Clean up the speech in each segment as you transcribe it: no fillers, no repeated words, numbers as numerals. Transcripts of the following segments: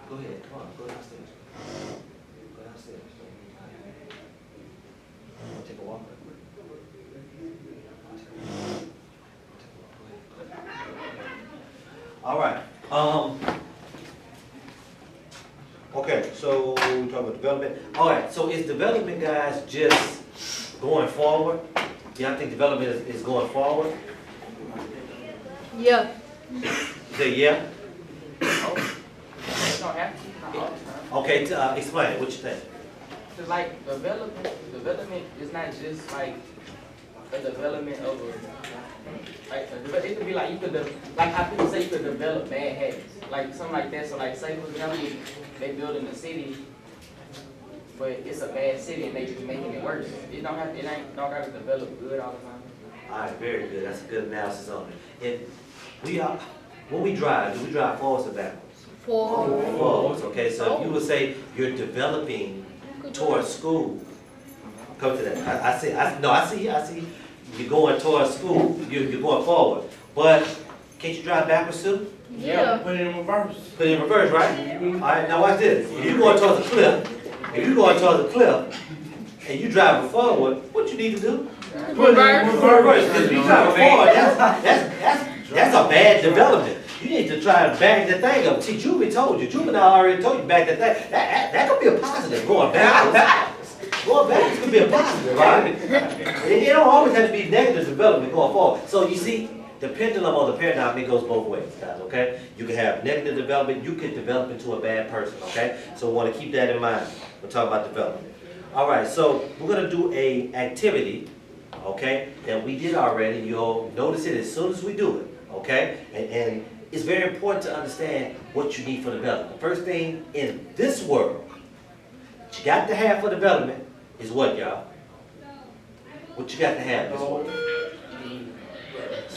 Go ahead, come on, go downstairs. Go downstairs. Take a walk real quick. All right. Okay, so we talking about development. All right, so is development, guys, just going forward? Yeah, I think development is going forward. Yeah. Say yeah? Don't have to, not all the time. Okay, explain, what you think? Cause like development is not just like a development of it could be like you could like how people say you could develop bad habits, like something like that. So like say for example they build in a city, but it's a bad city and they just making it worse. It ain't don't gotta develop good all the time. All right, very good, that's a good analysis on it. When we drive, do we drive forwards or backwards? Forwards, okay, so if you would say you're developing towards school, come to that. I see, you're going towards school, you're going forward. But can't you drive backwards too? Yeah. Put it in reverse. Put it in reverse, right? All right, now watch this. If you're going towards a cliff, and you driving forward, what you need to do? Put it in Reverse. Because if you driving forward, that's a bad development. You need to try to back the thing up. See, Juvenile already told you back that thing. That could be a positive, going backwards. Going backwards could be a positive, right? It don't always have to be negative development going forward. So you see, the pendulum or the paradigm, it goes both ways, guys, okay? You can have negative development, you can develop into a bad person, okay? So we want to keep that in mind. We'll talk about development. All right, so we're going to do a activity, okay, that we did already. You'll notice it as soon as we do it, okay? And it's very important to understand what you need for development. The first thing in this world that you got to have for development is what, y'all? What you got to have in this world?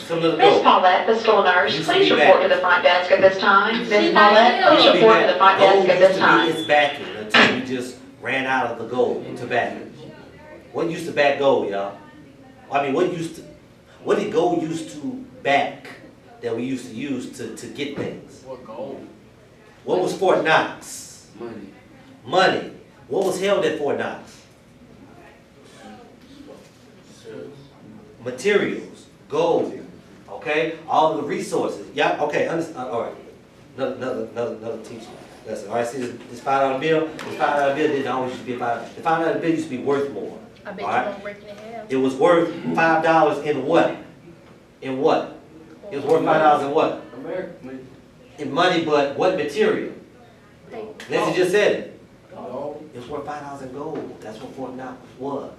Miss Paulette, the school nurse, please report to the front desk at this time. Miss Paulette, please report to the front desk at this time. It's backing until we just ran out of the goal to back it. What used to back goal, y'all? I mean, what did goal used to back that we used to use to get things? What goal? What was Fort Knox? Money. Money. What was held at Fort Knox? Materials, gold. Okay, all of the resources. Yeah. Okay. All right. Another teaching lesson. All right. See this $5 bill. This $5 bill didn't always used to be a $5. The $5 bill used to be worth more. I bet all you right? won't break it in half. It was worth $5 in what? In what? It was worth $5 in what? American. In money, but what material? Hey. Nancy just said it. No. It was worth $5 in gold. That's what Fort Knox was.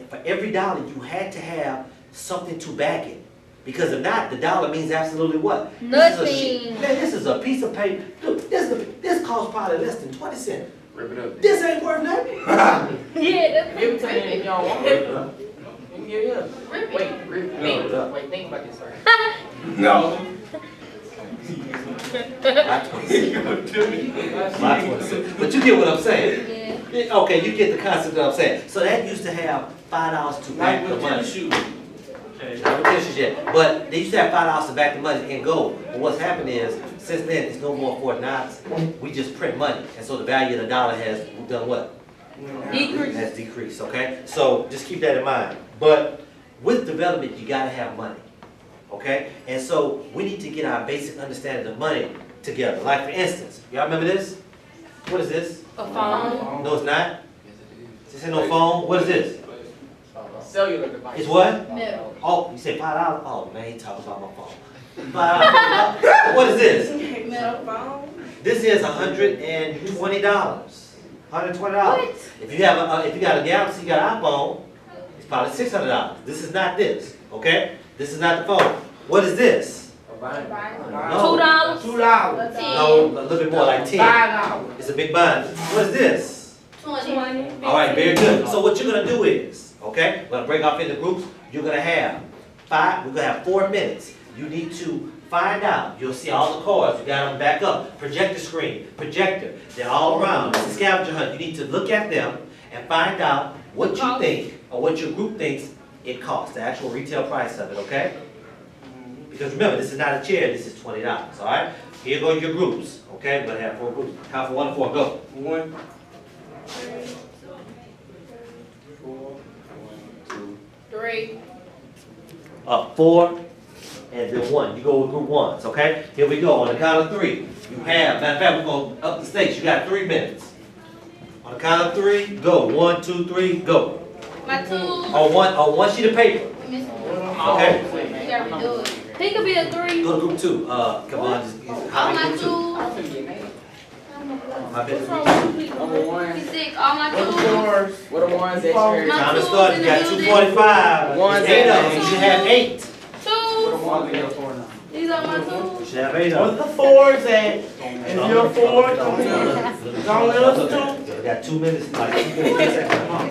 For every dollar, you had to have something to back it. Because if not, the dollar means absolutely what? Nothing. This is a piece of paper. Dude, this costs probably less than 20 cents. Rip it up. This ain't worth nothing. Yeah, that's Every time if y'all want it, you can get it up. Rip it. Wait, think about this first. No. My 26. But you get what I'm saying. Yeah. Okay, you get the concept that I'm saying. So that used to have $5 to back the money. Not with tissues yet, but they used to have $5 to back the money in gold. But what's happened is, since then, it's no more Fort Knox. We just print money, and so the value of the dollar has done what? Decrease. Has decreased. Okay, so just keep that in mind. But with development, you gotta have money. Okay, and so we need to get our basic understanding of money together. Like for instance, y'all remember this? What is this? A phone. No, it's not. This ain't no phone. What is this? Cellular device. It's what? Metal. Oh, you say $5? Oh man, he talking about my phone. $5. What is this? Metal phone. This is $120. $120. What? If you have if you got a Galaxy, you got an iPhone, it's probably $600. This is not this. Okay? This is not the phone. What is this? No. $2. $2. No, a little bit more, like 10. $5. It's a big binder. What is this? 20. All right, very good. So what you're gonna do is, okay, we're gonna break off into groups. You're gonna have we're gonna have 4 minutes. You need to find out. You'll see all the cards. You got them back up. Projector screen, projector. They're all around. It's a scavenger hunt. You need to look at them and find out what you think or what your group thinks it costs, the actual retail price of it, okay? Because remember, this is not a chair, this is $20, all right? here go your groups, okay? We're gonna have 4 groups. Count from 1 to 4, go. 1, 4, 1, 2. 3. 4, and then 1. You go with group 1s, okay? Here we go. On the count of 3, you have, matter of fact, we're going to up the stakes. You got 3 minutes. On the count of 3, go. 1, 2, 3, go. My two. On one sheet of paper, okay? You gotta redo it. He could be a 3. Go to group 2. Come on, just All my group 2. 2. My bad. What's wrong with you? Number 1. He's sick. All my What 2. the 4s? What the ones that share? My Time to two's start. in You the got building. 2:45. One's 8 of at them. You should have 8. 2. These are my 2. You should have 8 of them. What's the 4s at? If you're 4, don't let us do. We got 2 minutes, like 2 minutes. Come on.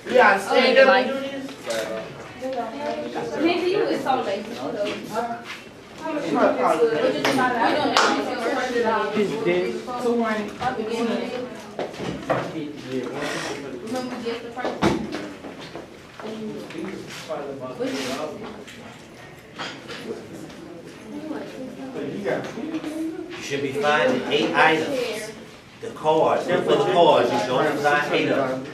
You gotta stand up and do this. Maybe you is so lazy. You might probably- Remember just the first You should be finding 8 items. The cards, look for the cards. You should only find 8 of them.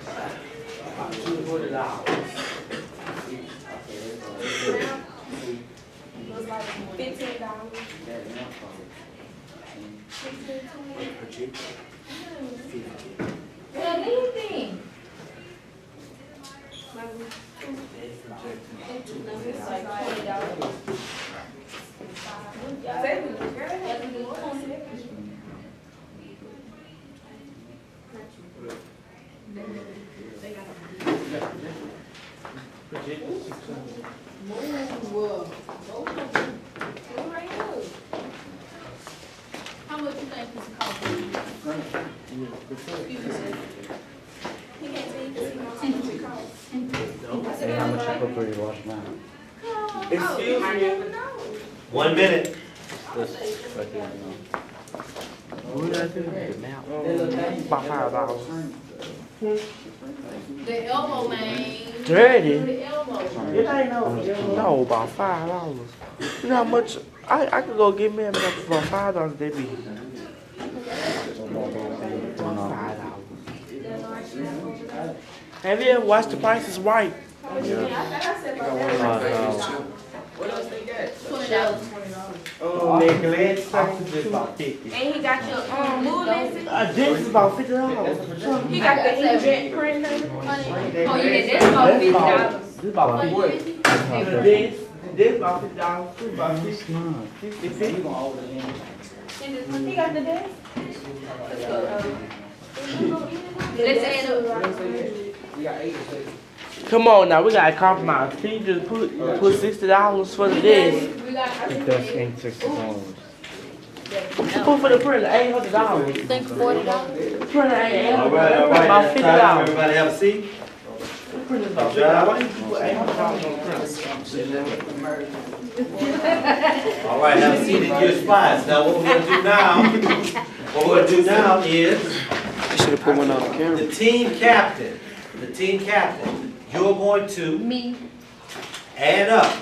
How much you think this cost? Hey, how much you put for your wash now? Excuse me. 1 minute. This right there, What did I do? About $5. The elbow, man. Ready? The elbow. It ain't no. No, about $5. You know how much? I could go get me a milk for $5. They be $5. Have you ever watched The Price is Right? What else they got? $20. Neglect sausages about 50. And he got your movement. This is about $50. He got the inject print. Oh, yeah, that's about $50. This about This about $50. This about 50. 50. He got the desk. Let's add up. We got 8 of them. Come on now, we gotta compromise. Can you just put $60 for the desk? We got It does ain't $60. Put for the printer, $800. think $40. The printer ain't All right, all right. about It's time. $50. Everybody have a seat. The printer's about $50. Why do you put $800 on the printer? All right, have a seat in your spots. Now, what we're gonna do now, is I should have put one on the camera. the team captain, you're going to Me. add up.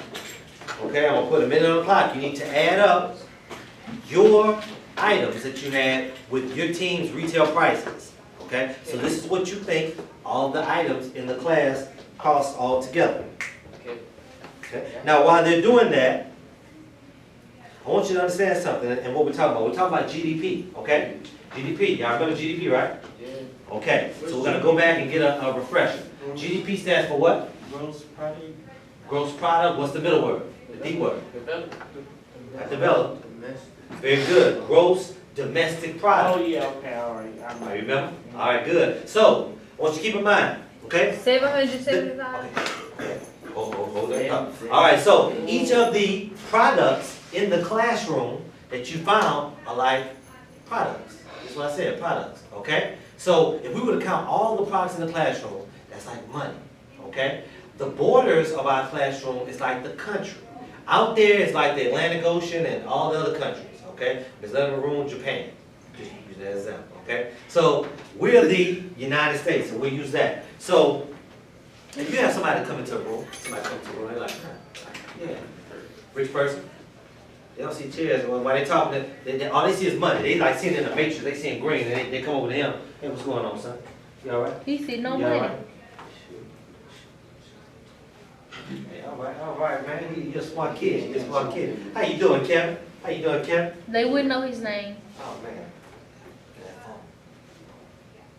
Okay, I'm gonna put a minute on the clock. You need to add up your items that you had with your team's retail prices. Okay, so this is what you think all the items in the class cost all together. Okay. Okay. Now, while they're doing that, I want you to understand something and what we're talking about. We're talking about GDP, okay? GDP, y'all remember GDP, right? Yeah. Okay, so we're gonna go back and get a refresher. GDP stands for what? Gross product. Gross product, what's the middle word? The D word. Developed. Very good. Gross domestic product. Oh, yeah, okay, all right. All right, remember? All right, good. So, I want you to keep in mind, okay? $775. Okay. Hold that up. All right, so each of the products in the classroom that you found are like products. That's what I said, products, okay? So if we were to count all the products in the classroom, that's like money, okay? The borders of our classroom is like the country. Out there is like the Atlantic Ocean and all the other countries, okay? There's another room, Japan. Just use that example, okay? So we're the United States, and we'll use that. So And you have somebody come into a room, they're like, yeah, rich person. They don't see chairs. While they talking, all they see is money. They like seeing in the matrix, they seeing green, and they come over to him. Hey, what's going on, son? You all right? He said no You all money. right? Hey, all right, man. You're a smart kid. You're a smart kid. How you doing, Kevin? How you doing, Kevin? They wouldn't know his name. Oh, man. Get that phone.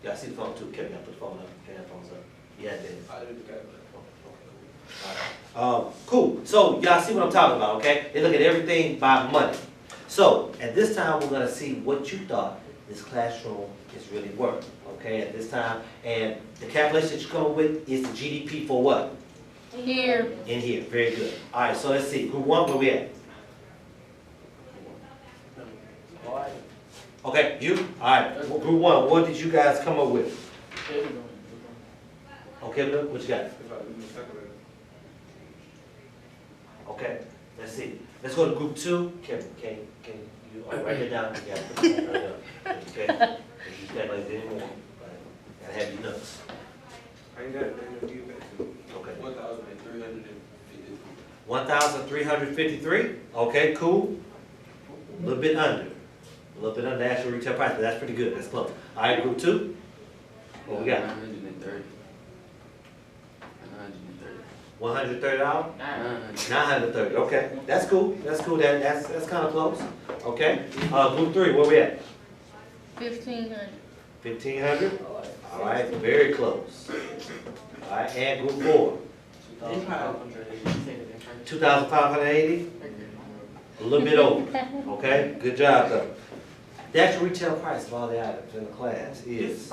Yeah, I see the phone too. Kevin, I put the phone up. Get that phone up. Yeah, it did. Cool. So y'all see what I'm talking about, okay? They look at everything by money. So at this time, we're gonna see what you thought this classroom is really worth, okay? At this time, and the calculation that you come up with is the GDP for what? Here. In here. Very good. All right. So let's see. Group 1, where we at? Okay, you. All right. Group 1. What did you guys come up with? Okay, look, what you got? Okay, let's see. Let's go to group 2. Kevin, can you write it down? You gotta put it right up. Okay? You can't like that anymore. Gotta have your notes. I ain't got it, give back to you. Okay. 1,353. 1,353? Okay, cool. A little bit under. A little bit under the actual retail price, but that's pretty good. That's close. All right, group 2. What we got? 930. $130? 930. Okay, that's cool. That's cool. That's kind of close. Okay. Group 3, where we at? 1,500. 1,500. All right, very close. All right, and group 4. 2,580. A little bit over. Okay, good job though. The actual retail price of all the items in the class is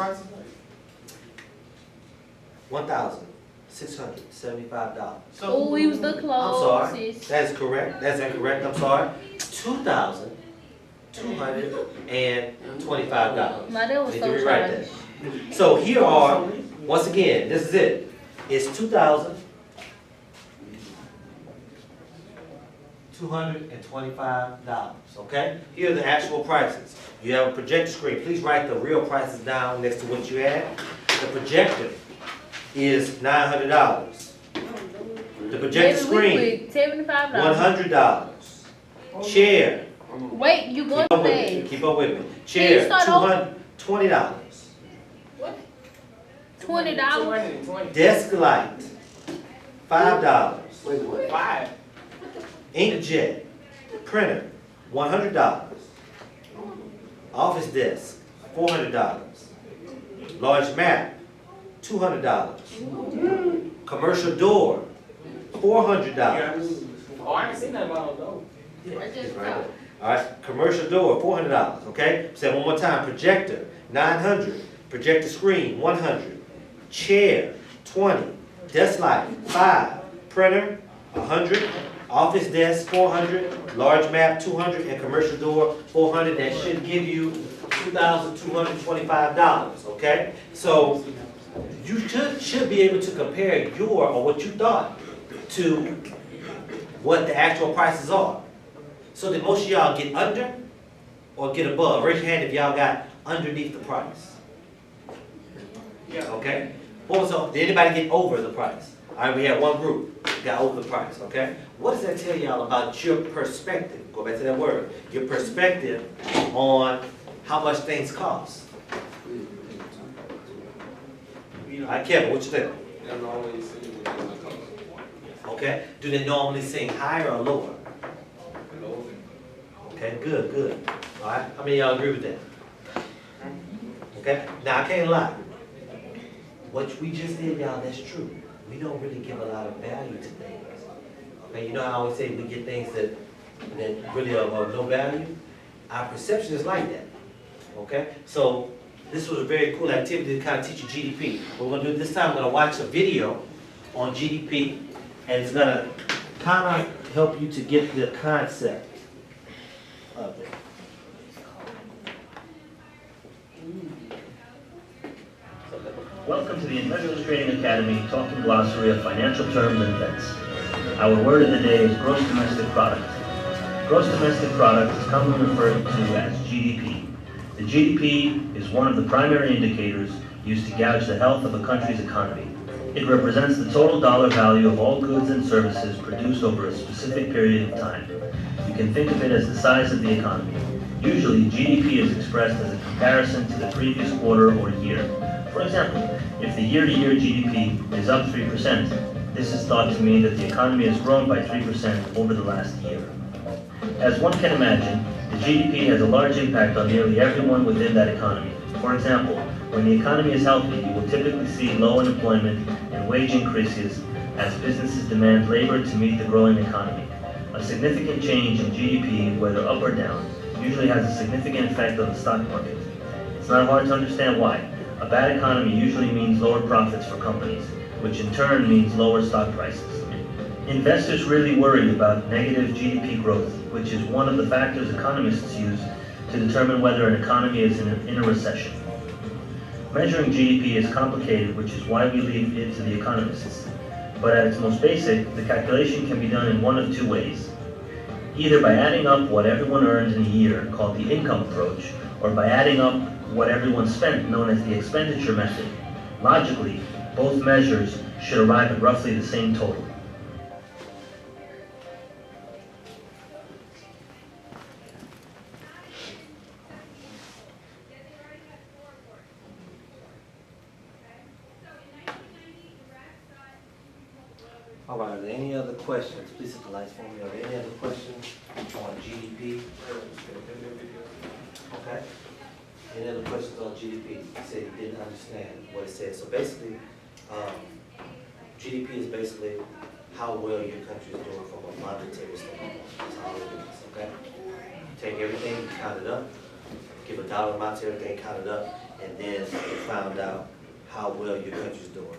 $1,675. Oh, we was the I'm sorry. closest. That's correct. That's incorrect. I'm sorry. $2,225. My dad was Need so to rewrite charged. that. So here are, once again, this is it. It's $2,225. Okay? Here are the actual prices. You have a projector screen. Please write the real prices down next to what you had. The projector is $900. The projector screen, $75. $100. Chair, Wait, you going keep up with me. fast. Keep up with me. Can you Chair, start over? $20. $20. Desk light, $5. Wait, what? 5. Inkjet, printer, $100. Office desk, $400. Large map, $200. Commercial door, $400. Oh, I ain't seen that about though. All right, commercial door, $400. Okay, say it one more time. Projector, $900. Projector screen, $100. Chair, $20. Desk light, $5. Printer, $100. Office desk, $400. Large map, $200. And commercial door, $400. That should give you $2,225. Okay, so you should be able to compare your or what you thought to what the actual prices are. So did most of y'all get under or get above? Raise your hand if y'all got underneath the price. Yeah. Okay? Also, did anybody get over the price? All right, we had one group that got over the price, okay? What does that tell y'all about your perspective? Go back to that word. Your perspective on how much things cost. All right, Kevin, what you think? Okay, do they normally sing higher or lower? Okay, good, good. All right, how many of y'all agree with that? Okay, now I can't lie. What we just did, y'all, that's true. We don't really give a lot of value to things. Okay, you know how I always say we get things that really are of no value? Our perception is like that. Okay, so this was a very cool activity to kind of teach you GDP. What we're gonna do this time, we're gonna watch a video on GDP, and it's gonna kind of help you to get the concept of it. Welcome to the Investors Training Academy Talking Glossary of Financial Terms and Events. Our word of the day is gross domestic product. Gross domestic product is commonly referred to as GDP. The GDP is one of the primary indicators used to gauge the health of a country's economy. It represents the total dollar value of all goods and services produced over a specific period of time. You can think of it as the size of the economy. Usually, GDP is expressed as a comparison to the previous quarter or year. For example, if the year-to-year GDP is up 3%, this is thought to mean that the economy has grown by 3% over the last year. As one can imagine, the GDP has a large impact on nearly everyone within that economy. For example, when the economy is healthy, you will typically see low unemployment and wage increases as businesses demand labor to meet the growing economy. A significant change in GDP, whether up or down, usually has a significant effect on the stock market. It's not hard to understand why. A bad economy usually means lower profits for companies, which in turn means lower stock prices. Investors really worry about negative GDP growth, which is one of the factors economists use to determine whether an economy is in a recession. Measuring GDP is complicated, which is why we leave it to the economists. But at its most basic, the calculation can be done in one of two ways. Either by adding up what everyone earned in a year, called the income approach, or by adding up what everyone spent, known as the expenditure method. Logically, both measures should arrive at roughly the same total. All right, are there any other questions? Please hit the lights for me. Are there any other questions on GDP? Okay. Any other questions on GDP? You said you didn't understand what it said. So basically, GDP is basically how well your country is doing from a monetary standpoint. That's all it is, okay? Take everything, count it up, give a dollar amount to everything, count it up, and then you found out how well your country's doing.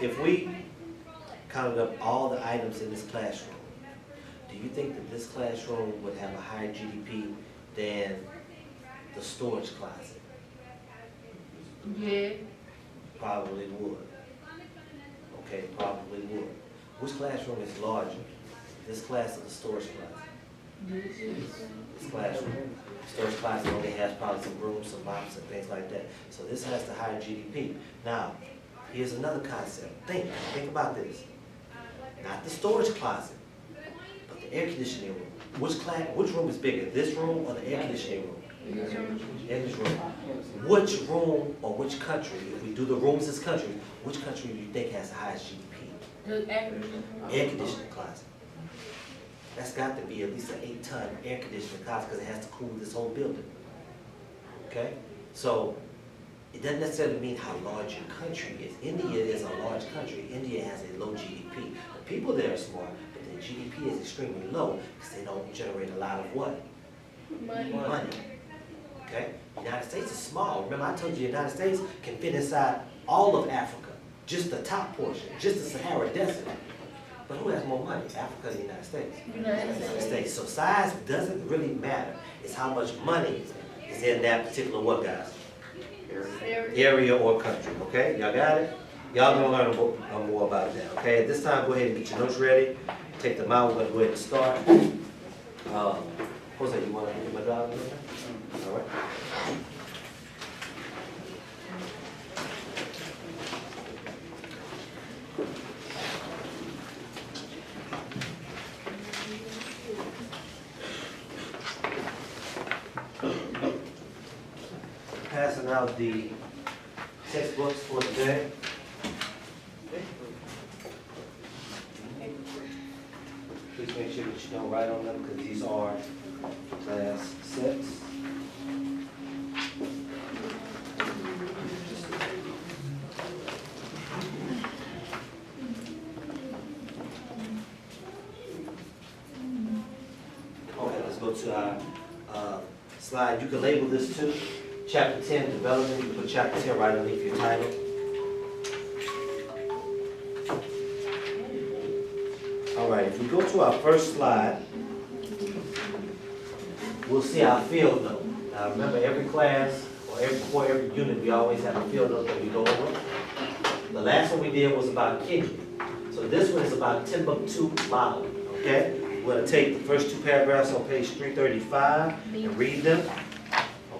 If we counted up all the items in this classroom, do you think that this classroom would have a higher GDP than the storage closet? Yeah. Probably would. Okay, probably would. Which classroom is larger? This class or the storage closet? This classroom. Storage closet only has probably some rooms, some mops, and things like that. So this has the higher GDP. Now, here's another concept. Think about this. Not the storage closet, but the air conditioning room. Which room is bigger, this room or the air conditioning room? Air conditioning room. Which room or which country, if we do the rooms as countries, which country do you think has the highest GDP? The air Conditioning closet. That's got to be at least an 8-ton air conditioning closet because it has to cool this whole building. Okay? So it doesn't necessarily mean how large your country is. India is a large country. India has a low GDP. The people there are smart, but their GDP is extremely low because they don't generate a lot of what? Money. Okay? The United States is small. Remember I told you the United States can fit inside all of Africa, just the top portion, just the Sahara Desert. But who has more money, Africa or the United States? United States. So size doesn't really matter. It's how much money is in that particular what, guys? Area or country, okay? Y'all got it? Y'all gonna learn more about that, okay? At this time, go ahead and get your notes ready. Take them out. We're gonna go ahead and start. Jose, you wanna do my job? All right. Passing out the textbooks for today. Please make sure that you don't write on them because these are class sets. Okay, let's go to our slide. You can label this too. Chapter 10, development. You can put chapter 10 right underneath your title. All right, if we go to our first slide, we'll see our field note. Now remember, every class or before every unit, we always have a field note that we go over. The last one we did was about Kenya. So this one is about Timbuktu, Mali. Okay? We're going to take the first two paragraphs on page 335 and read them.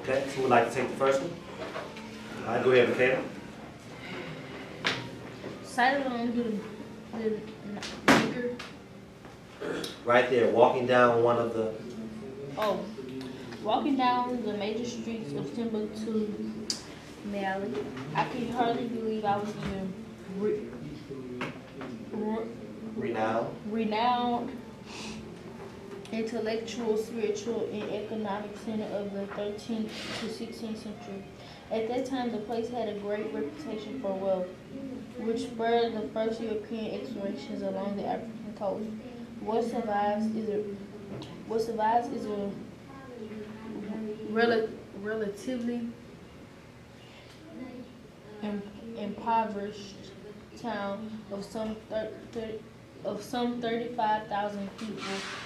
Okay, so who would like to take the first one? All right, go ahead, Michaela. sighted on the bigger, Right there, walking down one of the, walking down the major streets of Timbuktu, Mali, I could hardly believe I was in renowned intellectual, spiritual, and economic center of the 13th to 16th century. At that time, the place had a great reputation for wealth, which spurred the first European explorations along the African coast. What survives is a relatively impoverished town of some 35,000 people,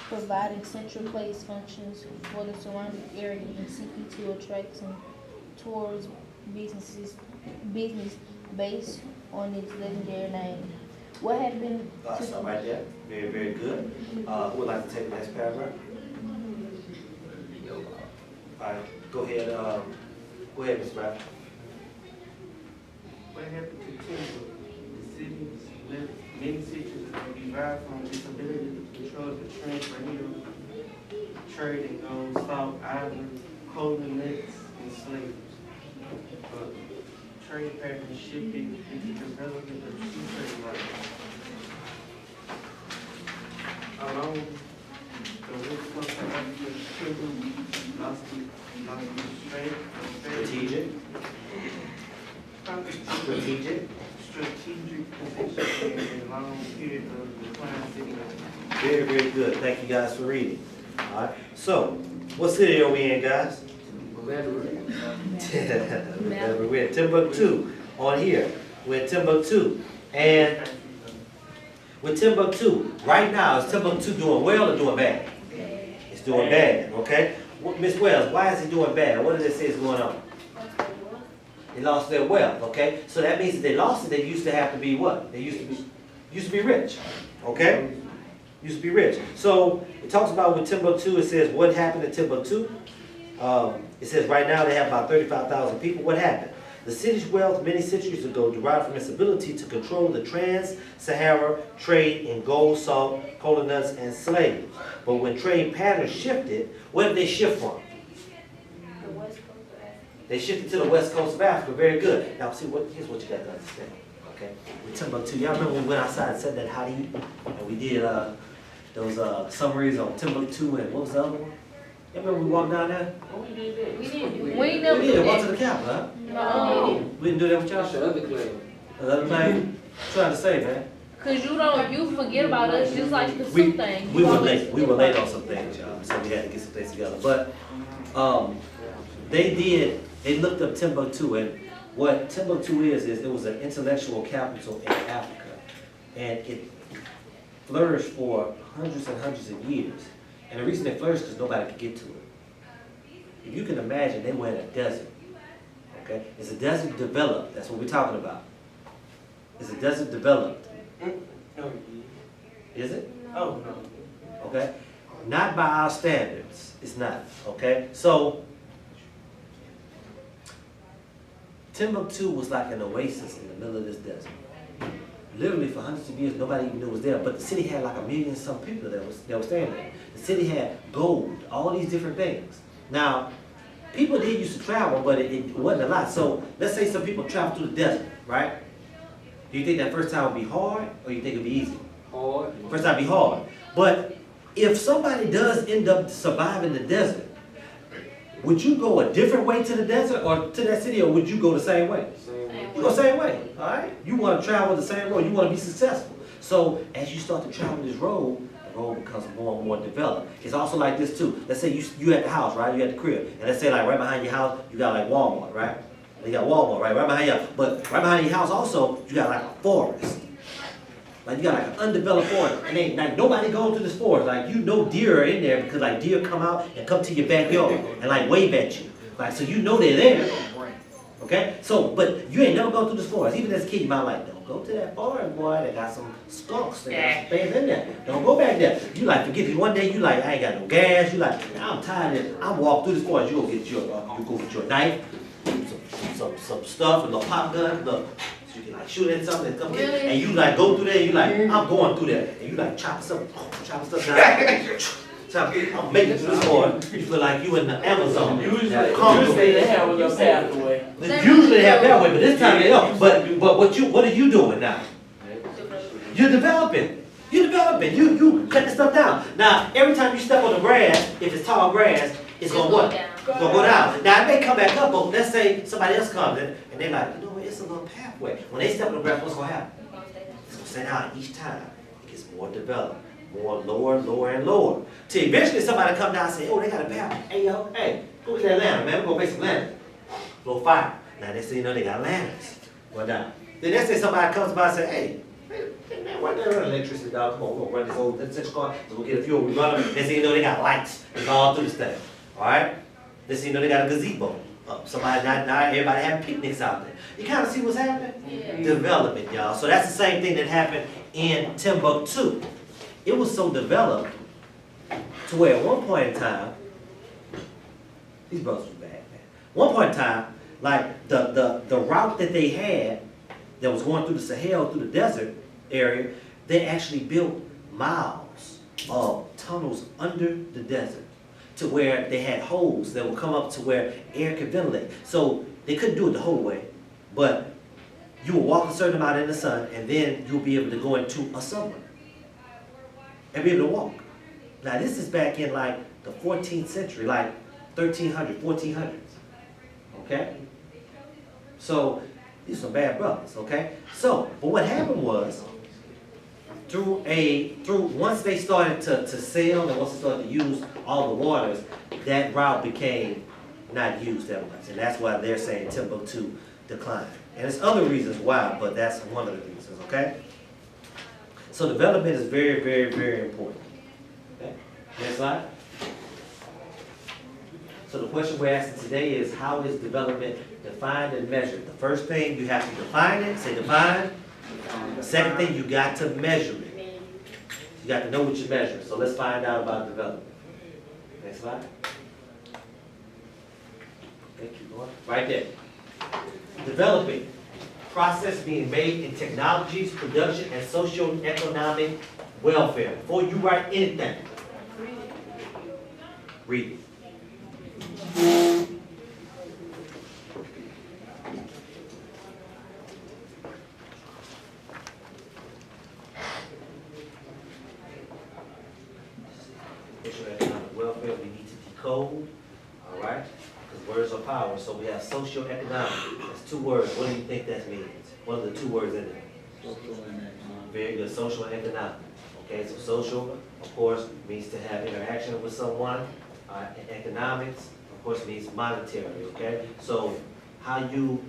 providing central place functions for the surrounding area and seeking to attract some tourist business based on its legendary name. What had been stop right there. Very, very good. Who would like to take the next paragraph? All right, go ahead, Ms. Rapp. What happened to Timbuktu? The city's many cities derived from its ability to control the transfer trade in gold, salt, ivory, cola nuts, and slaves. But trade patterns shifted with the development of two trade routes. Along the west coast of Africa, Timbuktu lost its strength. Strategic Position in a long period of decline city. Very, very good. Thank you guys for reading. All right. So, what city are we in, guys? We're in Timbuktu on here. We're in Timbuktu. And with Timbuktu, right now, is Timbuktu doing well or doing bad? It's doing bad, okay? Miss Wells, why is it doing bad? What does it say is going on? They lost their wealth, okay? So that means if they lost it, they used to have to be what? They used to be rich, okay? Used to be rich. So it talks about with Timbuktu, it says what happened to Timbuktu? It says right now they have about 35,000 people. What happened? The city's wealth many centuries ago derived from its ability to control the trans-Sahara trade in gold, salt, cola nuts, and slaves. But when trade patterns shifted, where did they shift from? They shifted to the west coast of Africa. Very good. Now, see, here's what you got to understand. Okay, with Timbuktu, y'all remember when we went outside and said that how do you? And we did those summaries on Timbuktu and what was the other one? You remember we walked down there? Oh, we did that. we We did. Walked to the Capitol, huh? No. We didn't do that with y'all. That's the other claim. Another thing, trying to say, man. Cause you forget about us just like the We soup thing. we were late. We were late on some things, y'all. So we had to get some things together. But they looked up Timbuktu, and what Timbuktu is it was an intellectual capital in Africa, and it flourished for hundreds and hundreds of years. And the reason it flourished is because nobody could get to it. If you can imagine, they were in a desert. Okay, is a desert developed? That's what we're talking about. Is a desert developed? No. Is it? Oh, no. Okay, not by our standards. It's not. Okay, so Timbuktu was like an oasis in the middle of this desert. Literally for hundreds of years, nobody even knew it was there. But the city had like 1 million some people that were staying there. The city had gold, all these different things. Now, people did used to travel, but it wasn't a lot. So let's say some people travel through the desert, right? Do you think that first time would be hard, or you think it'd be easy? Hard. First time would be hard. But if somebody does end up surviving the desert, would you go a different way to the desert or to that city, or would you go the same way? You go the same way, all right? You want to travel the same road. You want to be successful. So as you start to travel this road, the road becomes more and more developed. It's also like this too. Let's say you at the house, right? You at the crib, and let's say like right behind your house, you got like Walmart, right? You got Walmart, right behind you. But right behind your house also, you got like a forest. Like you got like an undeveloped forest, and ain't like nobody going through this forest. Like you know deer are in there because like deer come out and come to your backyard and like wave at you. Like so you know they're there. Okay? So but you ain't never gone through this forest. Even as a kid you might like, don't go to that forest, boy. They got some skunks, they got some things in there. Don't go back there. You like forget you one day you like I ain't got no gas, you like I'm tired of it. I'm walking through this forest, you go get your knife, some stuff, a little pop gun, look. You can like shoot at something and come get, Really? and you like go through there, you like, I'm going through there, and you like chop stuff down. I'm making it through this board. You feel like you in the Amazon. Usually Conquer. they have a little pathway. Usually they have that way, but this time they don't. But what are you doing now? You're developing. You're developing. You cut the stuff down. Now every time you step on the grass, if it's tall grass, it's gonna what? It's gonna go down. Now it may come back up, but let's say somebody else comes in and they're like, you know what? It's a little pathway. When they step on the grass, what's gonna happen? It's gonna stay down each time. It gets more developed. More lower and lower. Till eventually somebody come down and say, oh, they got a path. Hey, yo, hey, go get that lantern, man. We're gonna make some lanterns. Blow fire. Now they say, you know, they got lanterns. Go down. Then next day somebody comes by and say, hey, man, why they run electricity, dog? Come on, we're gonna run this old essential car. So we'll get a fuel. We run them. They say, you know, they got lights. It's all through this thing. All right? They say, you know, they got a gazebo. Somebody, now everybody having picnics out there. You kind of see what's happening? Yeah. Development, y'all. So that's the same thing that happened in Timbuktu. It was so developed to where at one point in time, these brothers were bad, man. One point in time, like the route that they had that was going through the Sahel, through the desert area, they actually built miles of tunnels under the desert to where they had holes that would come up to where air could ventilate. So they couldn't do it the whole way, but you would walk a certain amount in the sun and then you'll be able to go into a subway and be able to walk. Now this is back in like the 14th century, like 1300, 1400s, okay? So these are some bad brothers, okay? So, but what happened was, once they started to sail and once they started to use all the waters, that route became not used that much. And that's why they're saying Timbuktu declined. And there's other reasons why, but that's one of the reasons, okay? So development is very, very, very important. Okay? Next slide. So the question we're asking today is, how is development defined and measured? The first thing, you have to define it, say define. The second thing, you got to measure it. You got to know what you're measuring. So let's find out about development. Next slide. Thank you, Lord. Right there. Developing. Process being made in technologies, production, and socio-economic welfare. Before you write anything, read it. Socio-economic welfare, we need to decode, all right? Because words are power, so we have socio-economic. That's two words. What do you think that means? What are the two words in there? Social and economic. Very good, social and economic. Okay, so social, of course, means to have interaction with someone. And economics, of course, means monetarily, okay? So how you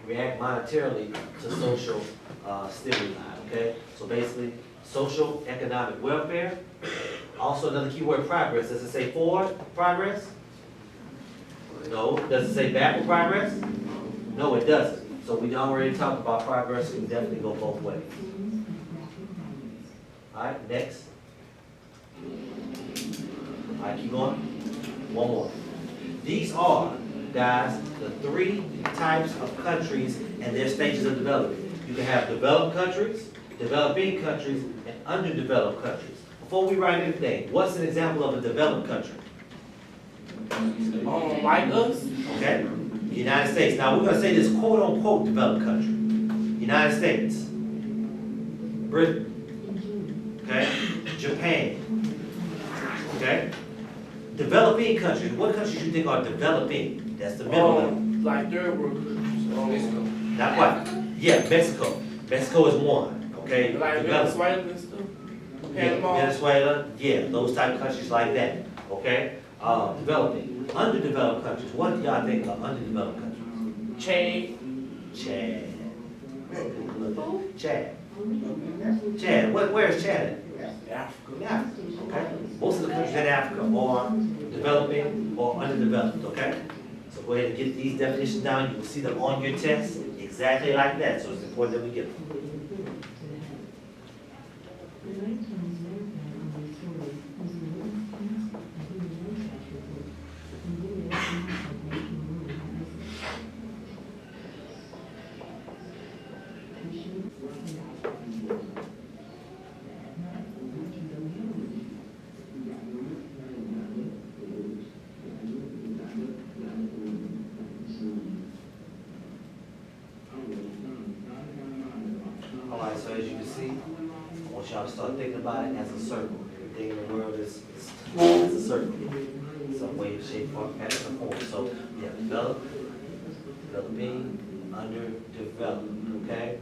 react monetarily to social stimuli, okay? So basically, social economic welfare. Also another key word, progress. Does it say forward progress? No. Does it say backward progress? No, it doesn't. So we already talked about progress. We can definitely go both ways. All right, next. All right, keep going. One more. These are, guys, the three types of countries and their stages of development. You can have developed countries, developing countries, and underdeveloped countries. Before we write anything, what's an example of a developed country? Like us? Okay? The United States. Now we're going to say this quote-unquote developed country. United States. Britain. Okay? Japan. Okay? Developing countries. What countries you think are developing? That's the middle level. Like third world countries. Not quite. Yeah, Mexico. Mexico is one. Okay? Like Developed. Venezuela and stuff. Yeah, Panama. Venezuela. Yeah, those type of countries like that. Okay? Developing. Underdeveloped countries. What do y'all think of underdeveloped countries? Chad. Chad. Chad. Where's Chad at? Africa. In Africa. Okay? Most of the countries in Africa are developing or underdeveloped. Okay? So go ahead and get these definitions down. You will see them on your test exactly like that. So it's important that we get them. start thinking about it as a circle. Everything in the world is a circle. Some way, shape, form, pattern, or form. So we have develop, developing, underdeveloped, okay?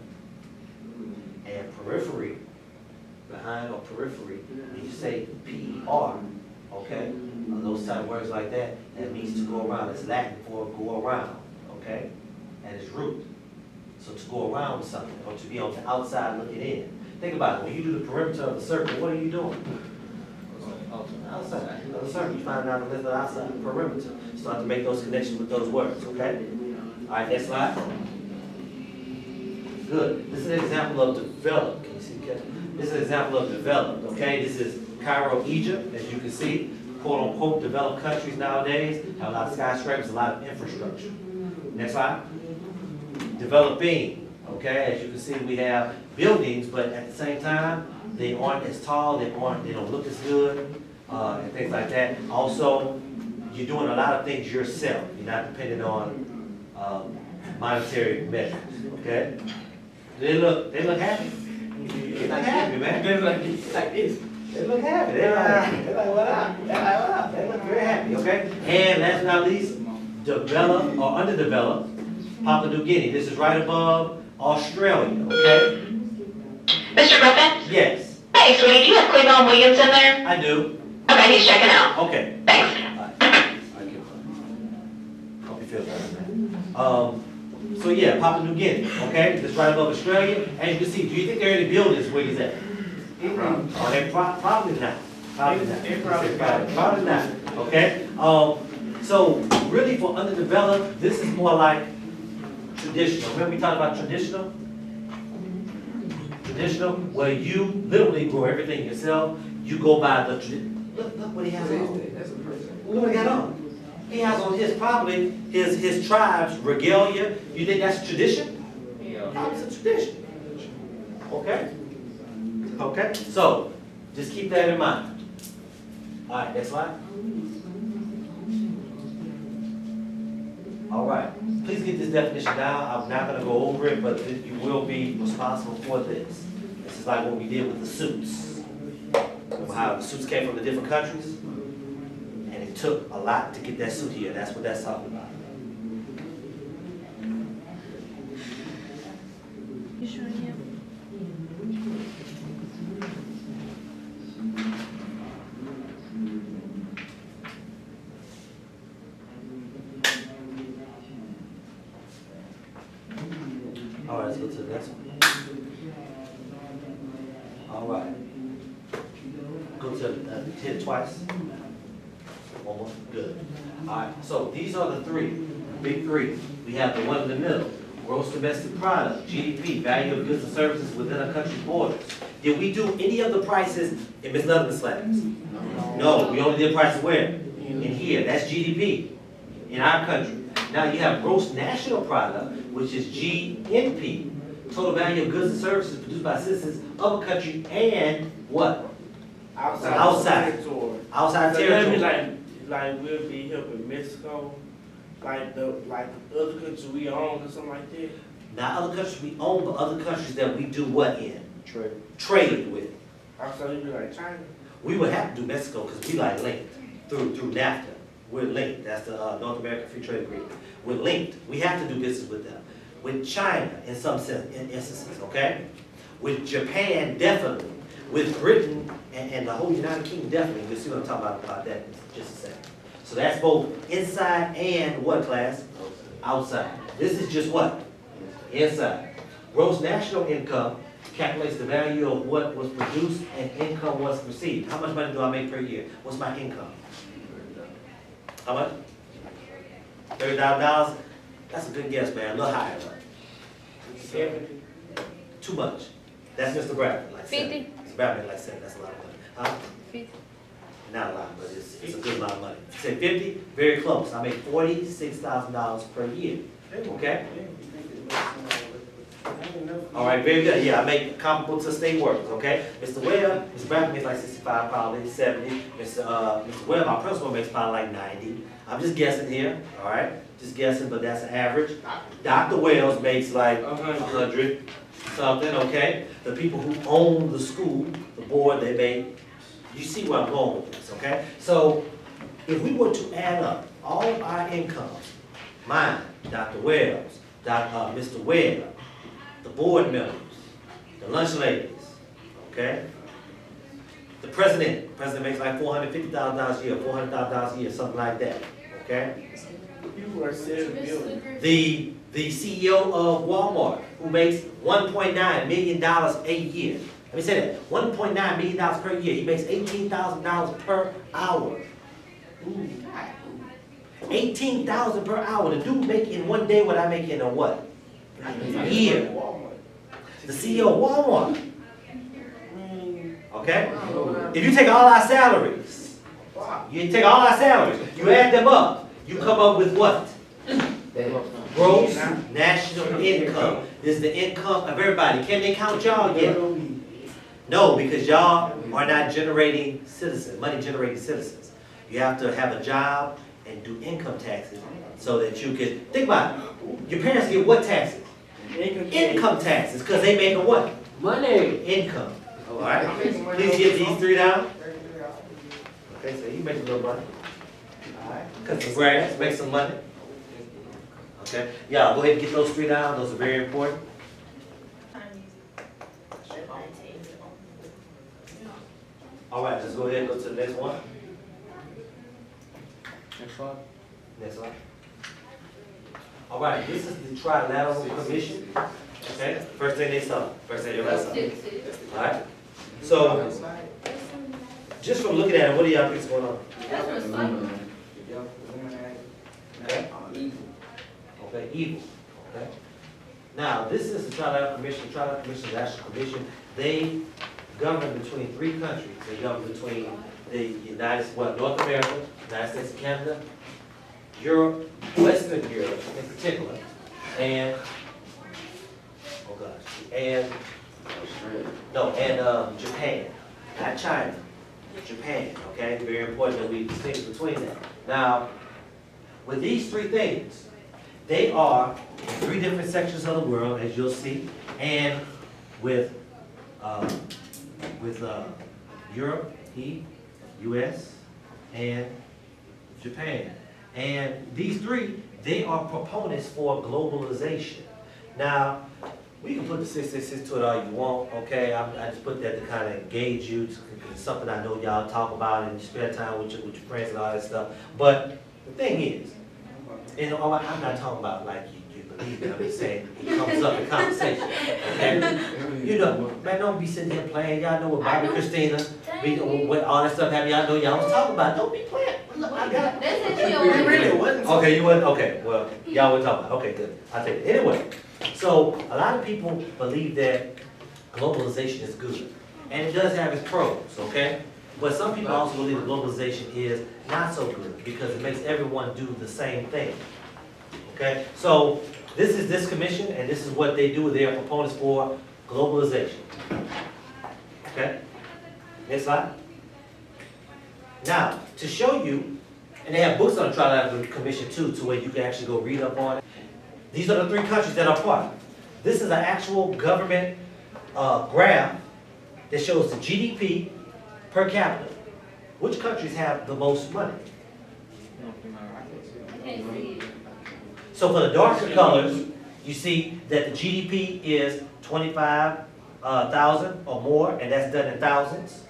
And periphery, behind or periphery, when you say PER, okay? Those type of words like that, that means to go around. It's Latin for go around, okay? At its root. So to go around something, or to be on the outside looking in. Think about it, when you do the perimeter of the circle, what are you doing? Outside of the circle, you find out the length of the outside, perimeter. Start to make those connections with those words, okay? All right, next slide. Good. This is an example of developed. Can you see? This is an example of developed, okay? This is Cairo, Egypt, as you can see. Quote unquote developed countries nowadays have a lot of skyscrapers, a lot of infrastructure. Next slide. Developing, okay? As you can see, we have buildings, but at the same time, they aren't as tall, they don't look as good, and things like that. Also, you're doing a lot of things yourself. You're not dependent on monetary measures, okay? They look happy. They look happy, man. They look like this. They look happy. They're like, what up? They're like, what up? They look very happy, okay? And last but not least, developed or underdeveloped, Papua New Guinea. This is right above Australia, okay? Mr. Griffin? Yes, Hey, sweetie, do you have Cleveland Williams in there? I do. Okay, he's checking out. Okay. Thanks. Hope you feel better, man. So yeah, Papua New Guinea, okay? This right above Australia. And you can see, do you think there are any buildings where he's at? Oh, they probably not. Probably not. Probably not. Okay? So really for underdeveloped, this is more like traditional. Remember we talked about traditional? Traditional, where you literally grow everything yourself. You go by the tradition. Look what he has on. Look what he got on. He has on probably his tribe's regalia. You think that's tradition? Yeah. It's a tradition. Okay? Okay? So, just keep that in mind. All right, next slide. All right. Please get this definition down. I'm not going to go over it, but you will be responsible for this. This is like what we did with the suits. Remember how the suits came from the different countries? And it took a lot to get that suit here. That's what that's talking about. You sure you? All right, let's go to the next one. All right. Go to hit it twice. One more. Good. All right. So these are the three, big three. We have the one in the middle. Gross domestic product, GDP, value of goods and services within a country's borders. Did we do any of the prices in Ms. Leatherman's class? No, we only did prices where? In here. That's GDP in our country. Now you have gross national product, which is GNP, total value of goods and services produced by citizens of a country and what? Outside territory. Like we'll be helping Mexico, like the other countries we own or something like that. Not other countries we own, but other countries that we do what in? Trade with. Also, you'd be like China. We would have to do Mexico because we like linked through NAFTA. We're linked. That's the North American Free Trade Agreement. We're linked. We have to do business with them. With China, in some sense, in instances, okay? With Japan, definitely. With Britain and the whole United Kingdom, definitely. We'll see what I'm talking about that in just a second. So that's both inside and what, class? Outside. This is just what? Inside. Gross national income calculates the value of what was produced and income was received. How much money do I make per year? What's my income? How much? $30,000? That's a good guess, man. A little higher, right? 70. Too much. That's Mr. Bradford, like 50. 7. Mr. Bradford, like 7. That's a lot of money. Huh? 50. Not a lot, but it's a good amount of money. If you say 50, very close. I make $46,000 per year. Okay? All right, very good. Yeah, I make comparable to state workers, okay? Mr. Webb, Mr. Bradford makes like 65, probably 70. Mr. Webb, our principal makes probably like 90. I'm just guessing here, all right? Just guessing, but that's an average. Dr. Wells makes like 100 something, okay? The people who own the school, the board, they make, you see where I'm going with this, okay? So if we were to add up all of our incomes, mine, Dr. Wells, Mr. Webb, the board members, the lunch ladies, okay? The president makes like $450,000 a year, $400,000 a year, something like that, okay? You are $7 billion. The CEO of Walmart, who makes $1.9 million a year. Let me say that, $1.9 million per year. He makes $18,000 per hour. $18,000 per hour. The dude make in one day what I make in a what? A year. The CEO of Walmart. Okay? If you take all our salaries, you add them up, you come up with what? Gross national income. This is the income of everybody. Can they count y'all yet? No, because y'all are not generating citizens, money generating citizens. You have to have a job and do income taxes so that you can, think about it, your parents get what taxes? Income taxes, because they make a what? Money. Income. All right? Please get these three down. Okay, so you make a little money. All right? Cut some grass, make some money. Okay? Yeah, go ahead and get those three down. Those are very important. All right, let's go ahead and go to the next one. Next slide. Next slide. All right, this is the Trilateral Commission. Okay, first thing they saw, first thing everybody saw. All right, so just from looking at it, what do y'all think is going on? Okay. Okay, evil. Okay. Now, this is the Trilateral Commission. The Trilateral Commission is actually a commission. They govern between three countries. They govern between the North America, United States and Canada, Europe, Western Europe in particular, and Japan, not China, Japan. Okay, very important that we distinguish between that. Now, with these three things, they are in three different sections of the world, as you'll see, and with Europe, U.S., and Japan. And these three, they are proponents for globalization. Now, we can put the 666 to it all you want, okay? I just put that to kind of engage you. It's something I know y'all talk about and you spend time with your friends and all that stuff. But the thing is, and I'm not talking about like you believe it. I'm just saying it comes up in conversation. Okay? You know, man, don't be sitting here playing. Y'all know what Bobby Christina, what all that stuff happened. Y'all know y'all was talking about. Don't be playing. Look, I got it. That's it. Really wasn't. Okay, you wasn't. Okay, well, y'all were talking about. Okay, good. I'll take it. Anyway, so a lot of people believe that globalization is good, and it does have its pros. Okay, but some people also believe that globalization is not so good because it makes everyone do the same thing. Okay, so this is this commission, and this is what they do. They are proponents for globalization. Okay, next slide. Now, to show you, and they have books on the Trilateral Commission too, to where you can actually go read up on it. These are the three countries that are part. This is an actual government graph that shows the GDP per capita. Which countries have the most money? So for the darker colors, you see that the GDP is 25,000 or more, and that's done in thousands.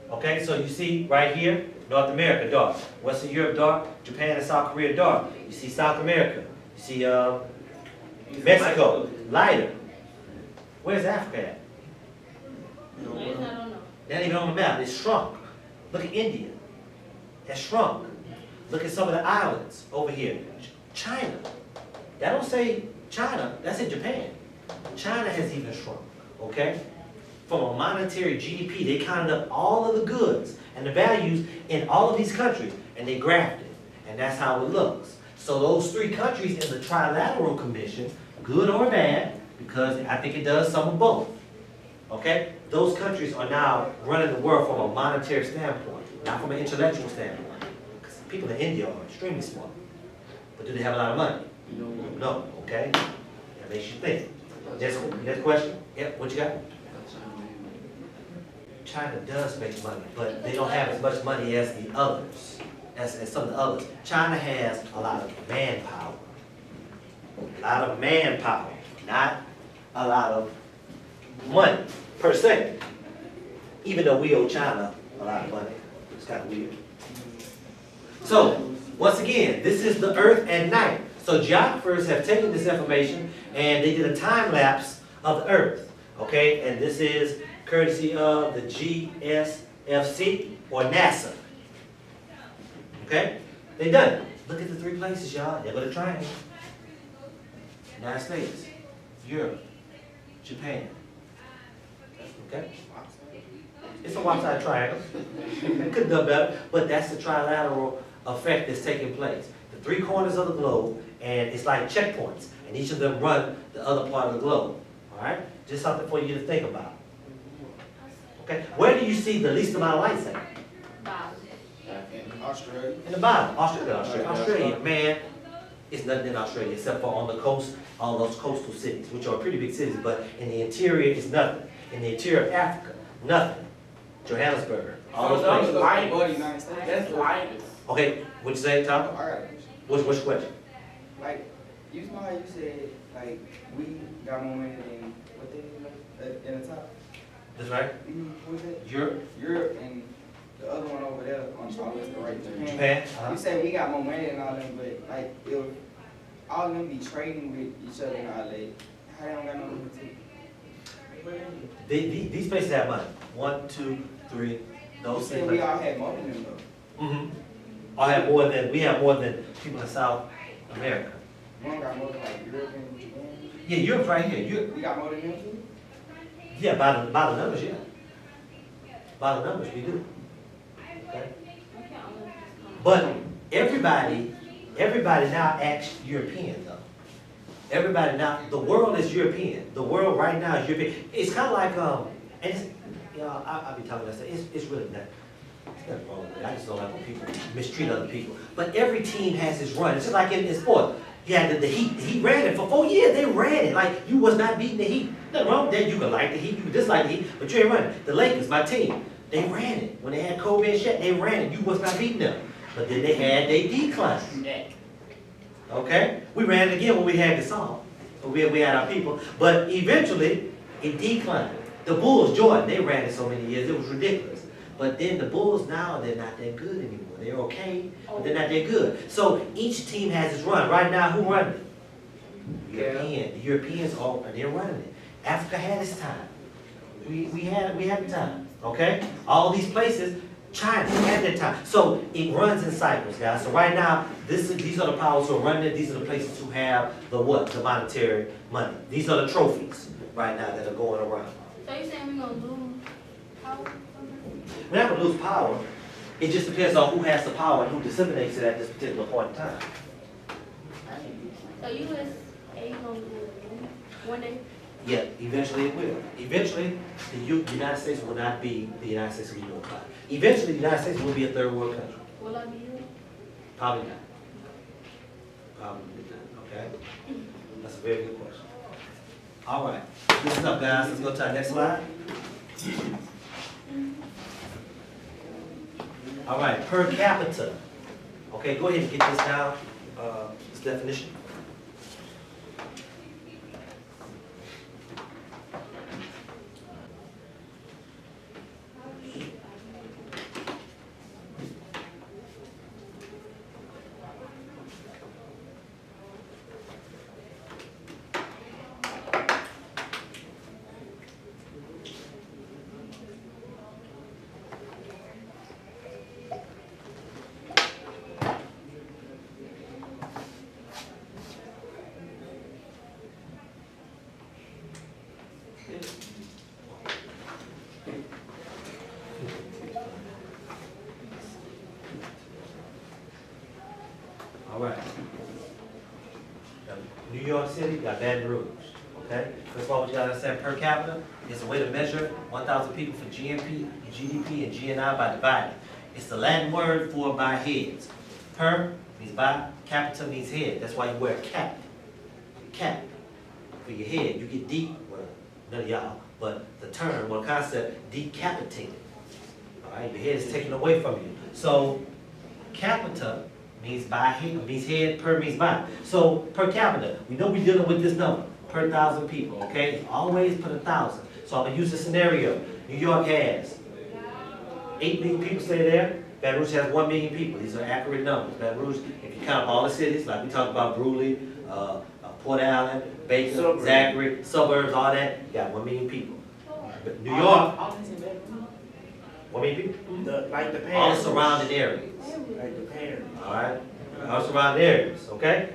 Okay, so you see right here, North America dark, Western Europe dark, Japan and South Korea dark. You see South America, you see Mexico lighter. Where's Africa at? That ain't even on the map. It's shrunk. Look at India. It's shrunk. Look at some of the islands over here. China. That don't say China. That's in Japan. China has even shrunk. Okay? From a monetary GDP, they counted up all of the goods and the values in all of these countries, and they graphed it. And that's how it looks. So those three countries in the Trilateral Commission, good or bad, because I think it does some of both. Okay? Those countries are now running the world from a monetary standpoint, not from an intellectual standpoint. Because people in India are extremely smart. But do they have a lot of money? No. Okay? That makes you think. Next question? Yep, what you got? China does make money, but they don't have as much money as the others, as some of the others. China has a lot of manpower. A lot of manpower, not a lot of money, per se. Even though we owe China a lot of money. It's kind of weird. So, once again, this is the Earth at night. So geographers have taken this information and they did a time lapse of the Earth. Okay, and this is courtesy of the GSFC or NASA. Okay, they done it. Look at the three places, y'all. They're going to triangle. United States, Europe, Japan. Okay? It's a lopsided triangle. It could have done better, but that's the trilateral effect that's taking place. The three corners of the globe, and it's like checkpoints, and each of them run the other part of the globe. All right? Just something for you to think about. Okay? Where do you see the least amount of lights at? In Australia. In the bottom. Australia, man. It's nothing in Australia except for on the coast, all those coastal cities, which are pretty big cities, but in the interior, it's nothing. In the interior of Africa, nothing. Johannesburg, all those places. That's light. Okay, what you say, Tom? Alright, What's your question? like, you know how you said, like, we got more money than what they in the top? That's right. What was it? Europe, Europe and the other one over there on the right, Japan. Japan. You said we got more money than all them, but like, if all of them be trading with each other and all that, how they don't got no money too? These places have money. 1, 2, 3. You Those said we all had more than them though. Mm-hmm. We have more than people in South America. One got more than like Europe and Japan. Yeah, Europe's right here. We got more than them too? Yeah, by the numbers, yeah. By the numbers, we do. Okay? But everybody now acts European though. Everybody now, the world is European. The world right now is European. It's kind of like, and it's, you know, I'll be talking about that. It's really not. It's nothing wrong with it. I just don't like when people mistreat other people. But every team has its run. It's just like in sport. You had the Heat. The Heat ran it for 4 years. They ran it like you was not beating the Heat. Nothing wrong with that. You could like the Heat, you could dislike the Heat, but you ain't running. The Lakers, my team, they ran it. When they had Kobe and Shaq, they ran it. You was not beating them. But then they had their decline. Okay? We ran it again when we had Gasol. We had our people. But eventually, it declined. The Bulls, Jordan, they ran it so many years, it was ridiculous. But then the Bulls now, they're not that good anymore. They're okay, but they're not that good. So each team has its run. Right now, who running it? European. The Europeans they're running it. Africa had its time. We had the time. Okay? All these places, China had their time. So it runs in cycles, guys. So right now, these are the powers who are running it. These are the places who have the what? The monetary money. These are the trophies right now that are going around. So you saying we're gonna lose power? We're not going to lose power. It just depends on who has the power and who disseminates it at this particular point in time. So USA gonna lose one day? Yeah, eventually it will. Eventually, the United States will not be the United States we know about. Eventually, the United States will be a third world country. Will I be here? Probably not. Probably not, okay? That's a very good question. All right, listen up, guys. Let's go to our next slide. All right, per capita. Okay, go ahead and get this down, this definition. All right. Now, New York City got Baton Rouge. Okay? That's why what you gotta understand, per capita is a way to measure 1,000 people for GDP, and GNI by dividing. It's the Latin word for by heads. Per means by, capita means head. That's why you wear a cap. Cap for your head. You get deep, well, none of y'all, but the term or concept, decapitated. All right, your head is taken away from you. So capita means by head, means head, per means by. So per capita, we know we're dealing with this number, per 1,000 people, okay? Always put 1,000. So I'm gonna use the scenario. New York has 8 million people stay there. Baton Rouge has 1 million people. These are accurate numbers. Baton Rouge, if you count all the cities, like we talked about Brewley, Port Allen, Baker, Zachary, suburbs, all that, you got 1 million people. But New York, 1 million people? Like the All the parents. surrounding areas. Like the parents. All right, all surrounding areas, okay?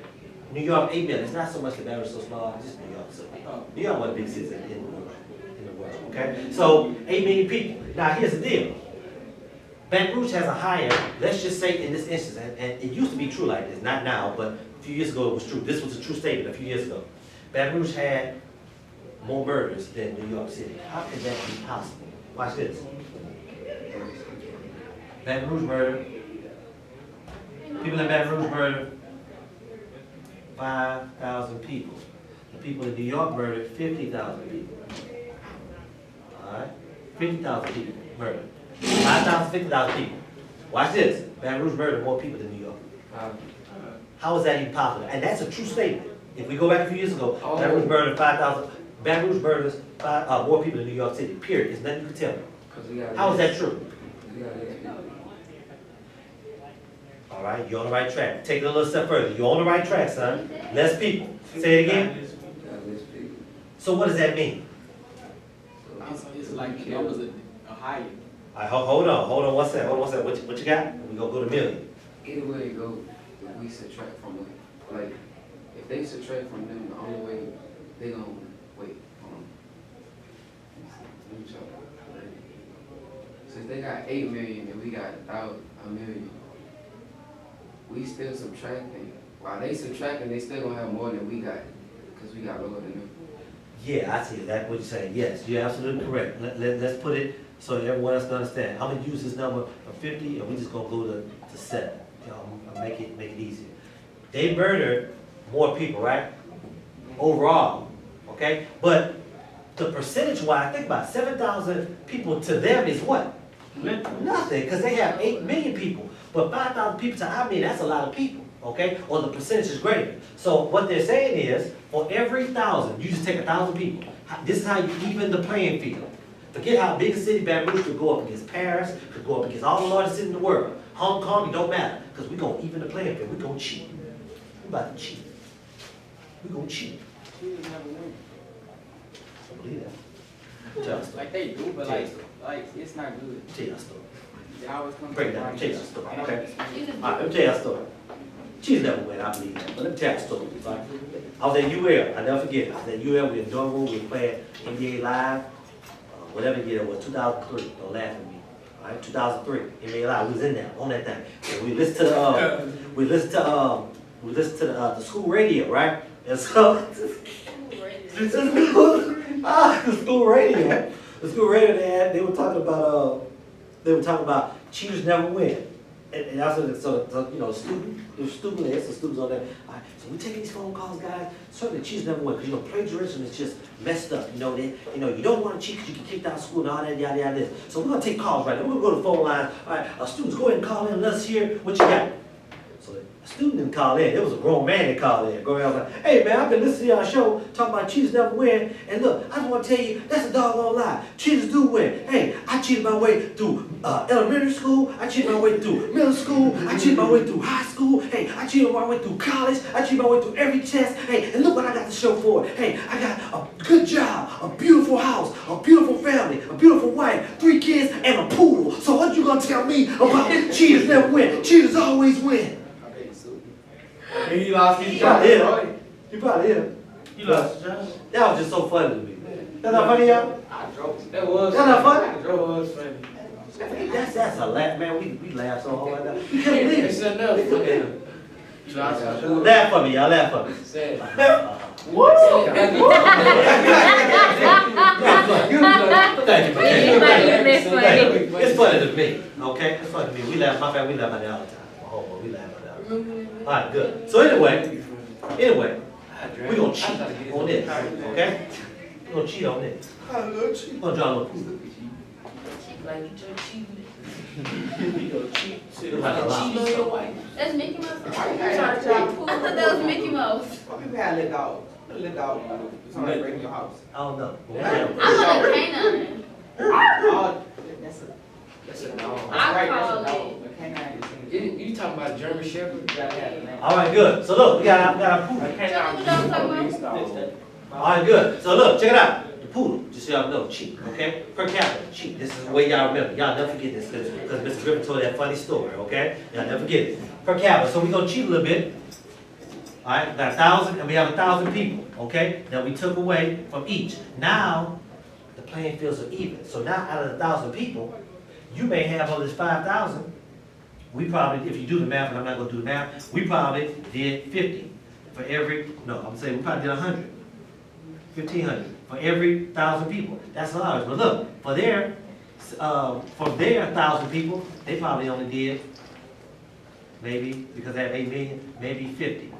New York, 8 million. It's not so much that Baton Rouge is so small, it's just New York. So New York one of the big cities in the world, okay? So 8 million people. Now here's the deal. Baton Rouge has a higher, let's just say in this instance, and it used to be true like this, not now, but a few years ago it was true. This was a true statement a few years ago. Baton Rouge had more murders than New York City. How could that be possible? Watch this. Baton Rouge murder. People in Baton Rouge murdered 5,000 people. The people in New York murdered 50,000 people. All right? 50,000 people murdered. 5,000, 50,000 people. Watch this. Baton Rouge murdered more people than New York. How is that even possible? And that's a true statement. If we go back a few years ago, Baton Rouge murdered 5,000. Baton Rouge murders more people than New York City. Period. There's nothing you can tell me. How is that true? All right, you're on the right track. Take it a little step further. You're on the right track, son. Less people. Say it again. So what does that mean? It's like numbers are higher. All right, hold on one second. What you got? We gonna go to million. Either way it goes, if we subtract from it, like, if they subtract from them, the only way they gonna, wait, hold on. Let me check. Since they got 8 million and we got 1 million, we still subtracting. While they subtracting, they still gonna have more than we got, because we got lower than them. Yeah, I see exactly what you're saying. Yes, you're absolutely correct. Let's put it so everyone else can understand. I'm gonna use this number of 50, and we just gonna go to 7. I'm gonna make it easier. They murdered more people, right? Overall, okay? But the percentage-wise, think about it, 7,000 people to them is what? Nothing, because they have 8 million people. But 5,000 people to our million, that's a lot of people, okay? Or the percentage is greater. So what they're saying is, for every 1,000, you just take 1,000 people. This is how you even the playing field. Forget how big a city Baton Rouge could go up against Paris, could go up against all the largest cities in the world. Hong Kong, it don't matter, because we're going to even the playing field. We're going to cheat. We're about to cheat. We're going to cheat. I believe that. Tell us. Like they do, but like it's not good. Tell you a story. They always come Break it down. Tell you a story. Okay. All right, let me tell you a story. She's never win, I believe that. But let me tell you a story. Right? I was at UL. I never forget. I was at UL. We were in the dorm room. We were playing NBA Live. Whatever year it was, 2003. Don't laugh at me. All right, 2003. NBA Live. We was in there on that thing. And we listened to the school radio, right? And so the school radio. The school radio, they were talking about cheaters never win. And also, so you know, students on there. All right, so we taking these phone calls, guys. Certainly, cheaters never win because you know plagiarism is just messed up. You know, you don't want to cheat because you get kicked out of school and all that, yada yada. So we're gonna take calls right now. We're gonna go to the phone line. All right, students, go ahead and call in. Let's hear what you got. So a student didn't call in. It was a grown man that called in. Grown man was like, "Hey man, I've been listening to y'all show talking about cheaters never win. And look, I just want to tell you that's a doggone lie. Cheaters do win. Hey, I cheated my way through elementary school. I cheated my way through middle school. I cheated my way through high school. Hey, I cheated my way through college. I cheated my way through every test. Hey, and look what I got to show for it. Hey, I got a good job, a beautiful house, a beautiful family, a beautiful wife, 3 kids, and a poodle. So what you gonna tell me about cheaters never win? Cheaters always win." And he lost his You job. probably is. He lost his job. That was just so funny to me. That's not funny, y'all? That was. That's not funny? That was funny. That's a laugh, man. We laugh so hard right now. You can't believe it. It's enough. He lost his job. Laugh for me, y'all. Laugh for me. Sad. Thank you, It's funny. It's funny to me, okay? It's funny to me. We laugh, my family, we laugh about it all the time. My whole we laugh about it all the time. All right, good. So anyway, we're gonna cheat on this, okay? We're gonna cheat on this. We're gonna draw a little pool. Like you just cheating. Look like a lot. That's Mickey Mouse. I thought that was Mickey Mouse. Why people have little dogs? What a little dog do? Somebody break in your house. I don't know. I want a canine. Oh, That's a dog. I call it. A canine is You talking about German Shepherd? You gotta have a name. All right, good. So look, we got our poodle. Tell me what I'm talking about. All right, good. So look, check it out. The poodle, just so y'all know, cheap, okay? Per capita, cheap. This is the way y'all remember. Y'all never forget this because Mr. Griffin told that funny story, okay? Y'all never forget it. Per capita. So we're gonna cheat a little bit. All right, we got 1,000 and we have 1,000 people, okay? Now we took away from each. Now the playing fields are even. So now out of the 1,000 people, you may have all this 5,000. We probably, if you do the math, and I'm not gonna do the math, we probably did 50 for every, no, I'm saying we probably did 100. 1,500 for every 1,000 people. That's large. But look, for their 1,000 people, they probably only did maybe, because they have 8 million, maybe 50.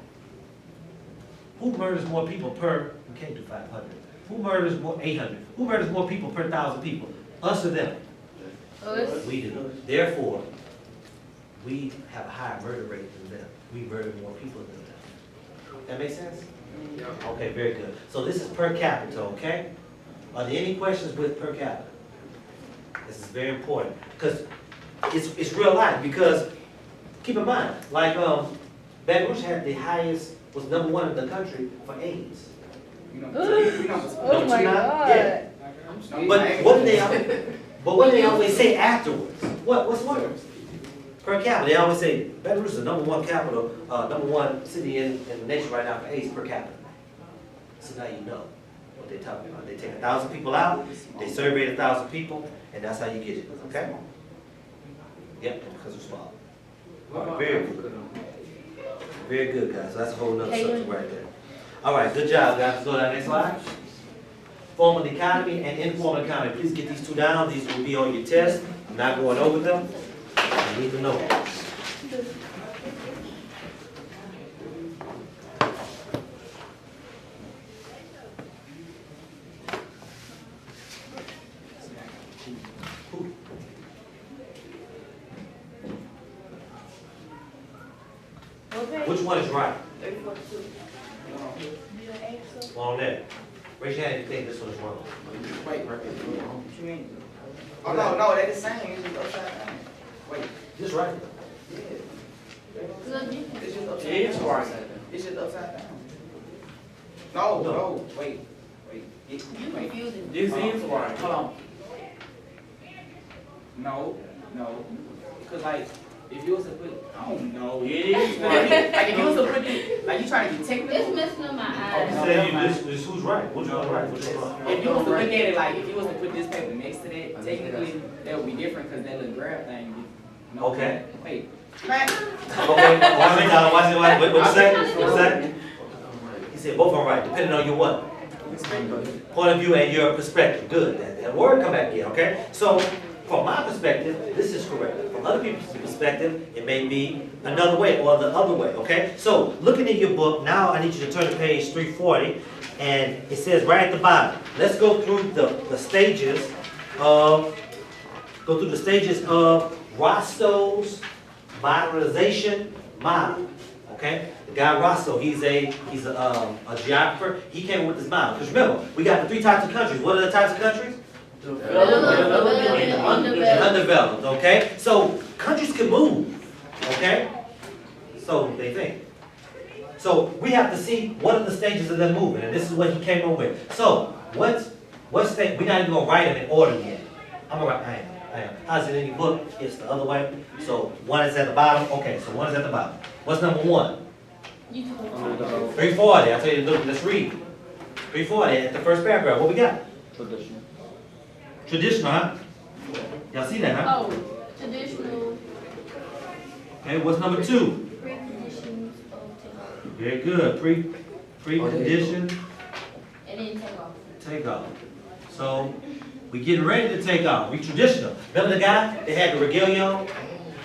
Who murders more people per, we can't do 500. Who murders more, 800? Who murders more people per 1,000 people? Us or them? Us. We do. Therefore, we have a higher murder rate than them. We murder more people than them. That make sense? Okay, very good. So this is per capita, okay? Are there any questions with per capita? This is very important because it's real life. Because keep in mind, like Baton Rouge had the highest, was #1 in the country for AIDS. Oh my God. Yeah. But what do they always say afterwards? What's worse? Per capita, they always say Baton Rouge is the #1 capital, #1 city in the nation right now for AIDS per capita. So now you know what they're talking about. They take 1,000 people out, they surveyed 1,000 people, and that's how you get it. Okay? Yep, because it's small. All right, very good. Very good, guys. So that's a whole nother subject right there. All right, good job, guys. Let's go to the next slide. Formal economy and informal economy. Please get these two down. These will be on your test. I'm not going over them. You need to know. Which one is right? On that. Raise your hand if you think this one is wrong. Wait, what you mean? Oh, no, they're the same. It's just upside down. Wait. This right? Yeah. It's just upside It is down. right. It's just upside down. No, wait. You confusing. This is right. Hold on. No. Because like, if you was to put, I don't know. It is Like right. if you was to put it, like you trying to get technical. It's messing up my eyes. You said this who's right? Which one right? Which one wrong? If you was to look at it like, if you was to put this paper next to that, technically, that would be different because that little grab thing. Okay. Wait. Man. Okay, what you say? What you say? He said both are right, depending on your what? Point of view and your perspective. Good. That word come back again, okay? So, from my perspective, this is correct. From other people's perspective, it may be another way or the other way, okay? So, looking at your book, now I need you to turn to page 340, and it says right at the bottom, let's go through the stages of Rostow's modernization model, okay? The guy Rostow, he's a geographer. He came up with this model. Because remember, we got the 3 types of countries. What are the types of countries? Undeveloped, okay? So countries can move, okay? So they think. So we have to see what are the stages of them moving, and this is what he came up with. So what stage? We're not even gonna write them in order yet. I'm gonna write. I am. How's it in your book? It's the other way. So 1 is at the bottom. Okay, so 1 is at the bottom. What's number 1? 340. I tell you, look, let's read. 340 at the first paragraph. What we got? Traditional. Traditional, huh? Y'all see that, huh? Oh, traditional Okay, what's number 2? preconditions of technology. Very good. Precondition, And then take off. take off. So, we getting ready to take off. We traditional. Remember the guy that had the regalia on?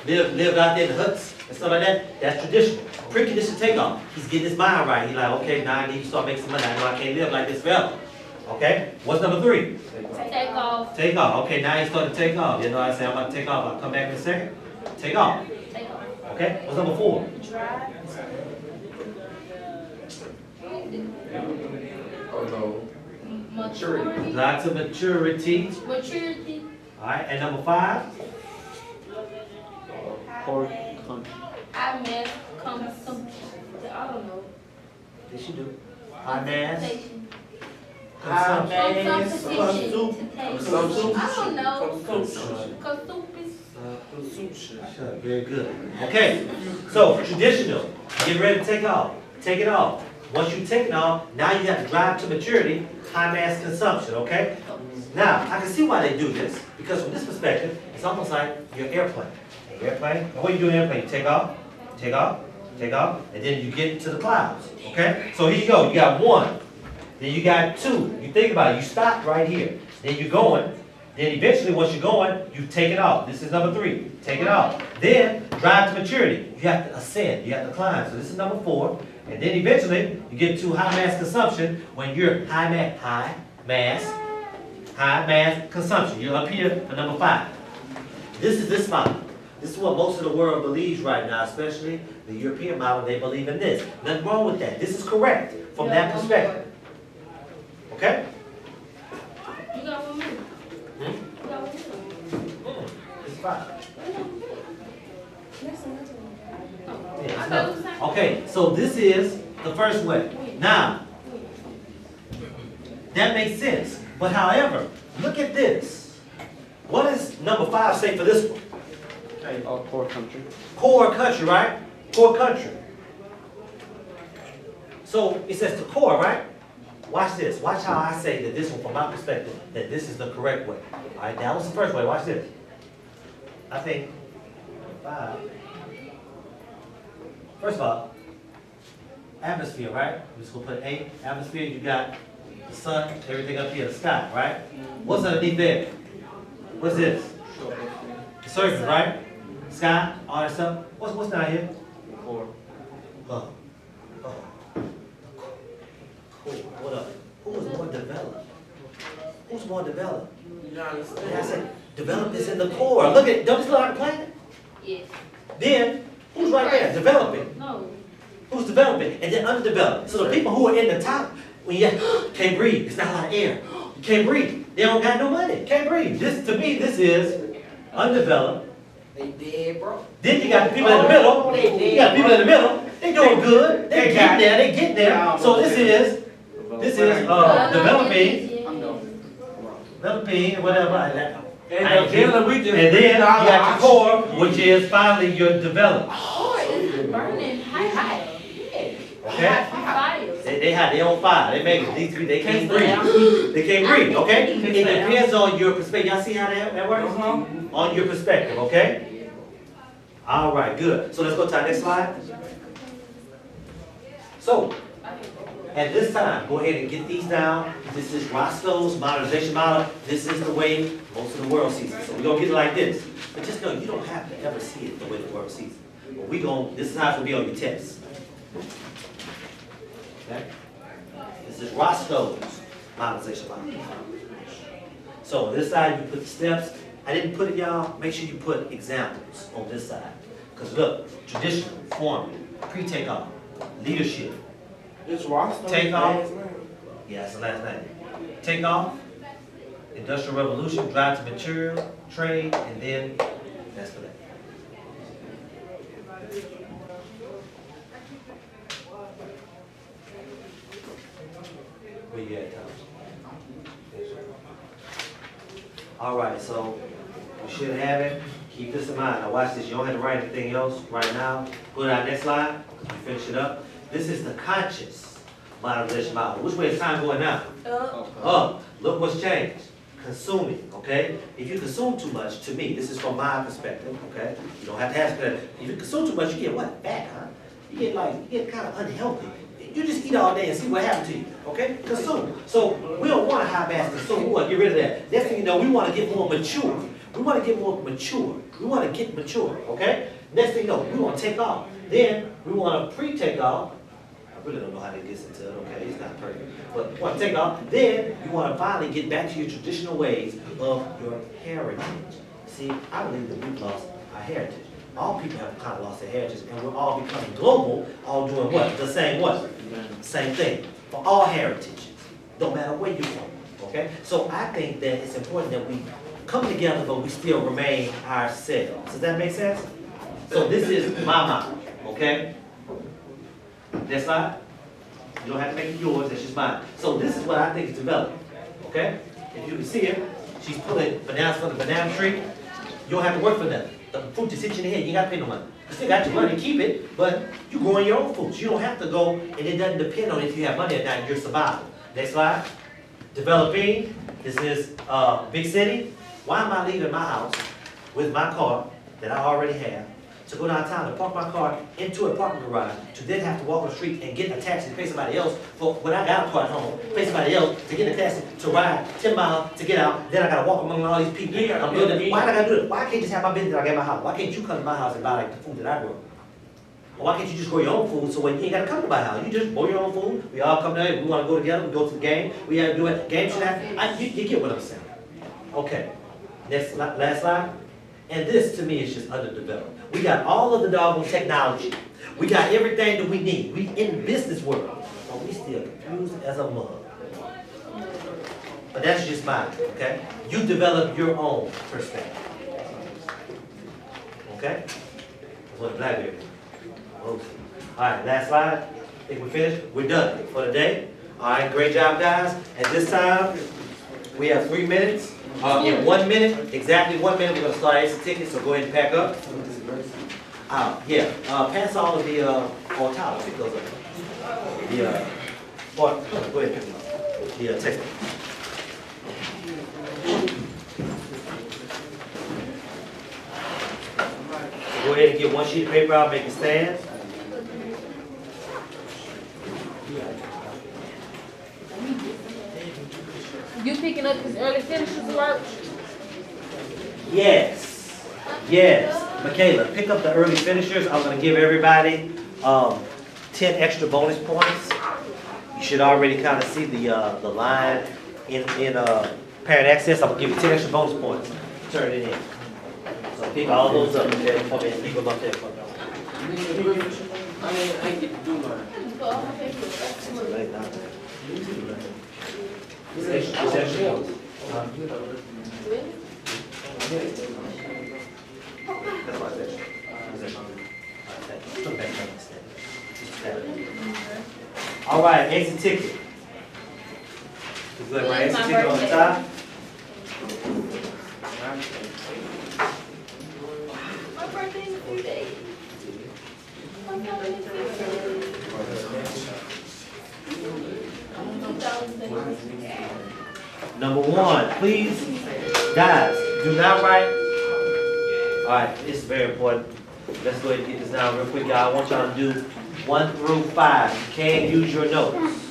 Lived out there in the huts and stuff like that? That's traditional. Precondition takeoff. He's getting his mind right. He's like, okay, now I need to start making some money. I know I can't live like this forever. Okay? What's number 3? Take off. Take off. Okay, now he's starting to take off. You know I say I'm about to take off. I'll come back in a second. Take off. Take off. Okay? What's number 4? Drive. Oh, no. Maturity. Drive to maturity. Maturity. Alright, and number 5? Core country. I mass consumption. I don't know. Did she do? High mass. Consultation. Consumption. Consumption. I don't know. Consumption. Very good. Okay, so traditional. Get ready to take off. Take it off. Once you take it off, now you have to drive to maturity, high mass consumption, okay? Now, I can see why they do this, because from this perspective, it's almost like your airplane. An airplane, and what you do in an airplane, you take off, take off, take off, and then you get to the clouds, okay? So here you go, you got 1, then you got 2. You think about it, you stop right here, then you're going, then eventually once you're going, you take it off. This is number 3, take it off. Then, drive to maturity, you have to ascend, you have to climb, so this is number 4. And then eventually, you get to high mass consumption when you're high mass consumption. You're up here for number 5. This is this model. This is what most of the world believes right now, especially the European model. They believe in this. Nothing wrong with that. This is correct from that perspective. Okay? You got one more. You got one more. This is 5. Yeah, okay, so this is the first way. Now, that makes sense. But however, look at this. What does number 5 say for this one? Okay. Core country. Core country, right? Core country. So it says the core, right? Watch this. Watch how I say that this one, from my perspective, that this is the correct way. All right, that was the first way. Watch this. I think 5. First of all, atmosphere, right? We're just going to put A, atmosphere, you got the sun, everything up here, the sky, right? What's underneath there? What's this? The surface, right? Sky, all that stuff. What's down here? Core. Cool. What up? Who was more developed? Who's more developed? You understand? I said, developed is in the core. Look at, don't this look like a planet? Yes. Then, who's right there? Developing. No. Who's developing? And then underdeveloped. So the people who are in the top, when you can't breathe, it's not a lot of air. You can't breathe. They don't got no money. Can't breathe. This, to me, this is undeveloped. They dead, bro. Then you got the people in the middle. You got people in the middle. They doing good. They getting there. They getting there. So this is developing, whatever. And then you got your core, which is finally your development. Oh, it's burning high. Okay? Fire. They have their own fire. They make it. These three, they can't breathe. They can't breathe, okay? It depends on your perspective. Y'all see how that works? On your perspective, okay? All right, good. So let's go to our next slide. So, at this time, go ahead and get these down. This is Roscoe's modernization model. This is the way most of the world sees it. So we're going to get it like this. But just know, you don't have to ever see it the way the world sees it. But this is how it's going to be on your test. Okay? This is Roscoe's modernization model. So on this side, you put the steps. I didn't put it, y'all. Make sure you put examples on this side. Because look, traditional, formal, pre-takeoff, leadership. It's Roscoe. Take off. Yeah, that's the last name. Take off, Industrial Revolution, drive to material, trade, and then that's for that. Where you at, Tom? All right, so you should have it. Keep this in mind. Now watch this. You don't have to write anything else right now. Go to our next slide. You finish it up. This is the conscious modernization model. Which way is time going now? Up. Look what's changed. Consuming, okay? If you consume too much, to me, this is from my perspective, okay? You don't have to ask that. If you consume too much, you get what? Fat, huh? You get kind of unhealthy. You just eat all day and see what happens to you, okay? Consume. So we don't want to high mass consume. We want to get rid of that. Next thing you know, we want to get more mature. We want to get more mature. We want to get mature, okay? Next thing you know, we want to take off. Then we want to pre-take off. I really don't know how that gets into it, okay? It's not perfect. But you want to take off. Then you want to finally get back to your traditional ways of your heritage. See, I believe that we've lost our heritage. All people have kind of lost their heritage, and we're all becoming global, all doing what? The same what? Same thing. For all heritages. No matter where you're from, okay? So I think that it's important that we come together, but we still remain ourselves. Does that make sense? So this is my mom, okay? Next slide. You don't have to make it yours, that's just mine. So this is what I think is developing, okay? If you can see it, she's pulling bananas from the banana tree. You don't have to work for nothing. The fruit just hits you in the head, you ain't got to pay no money. You still got your money, keep it, but you're growing your own fruits. You don't have to go, and it doesn't depend on if you have money or not, your survival. Next slide. Developing, this is big city. Why am I leaving my house with my car that I already have to go downtown and park my car into a parking garage to then have to walk on the street and get a taxi to pay somebody else for when I got a car at home, pay somebody else to get a taxi to ride 10 miles to get out, then I gotta walk among all these people. I'm building, why do I gotta do it? Why can't you just have my business that I got in my house? Why can't you come to my house and buy like the food that I grow? Or why can't you just grow your own food so when you ain't gotta come to my house? You just grow your own food, we all come down, we wanna go together, we go to the game, we have to do it, game tonight. You get what I'm saying. Okay, last slide. And this to me is just underdeveloped. We got all of the doggone technology. We got everything that we need. We in the business world, but we still confused as a mug. But that's just mine, okay? You develop your own perspective. Okay? That's what Blackberry. Okay. All right, last slide. I think we're finished. We're done for the day. All right, great job, guys. At this time, we have 3 minutes. In 1 minute, exactly 1 minute, we're going to start exit tickets, so go ahead and pack up. Pass all of the, or Tyler, pick those up. Go ahead and pick them up. The text. So go ahead and get one sheet of paper out, make it stand. You picking up his early finishes work? Yes. Yes. Michaela, pick up the early finishers. I'm going to give everybody 10 extra bonus points. You should already kind of see the line in parent access. I'm going to give you 10 extra bonus points. Turn it in. So pick all those up. Okay, come in. Leave them up there for me. I get to do mine. It's extra points. That's why it's extra. All right, exit ticket. Is that my exit ticket on the top? My birthday in a few days. My birthday in a few days. Number 1, please, guys, do not write. All right, this is very important. Let's go ahead and get this down real quick, y'all. I want y'all to do 1 through 5. You can use your notes.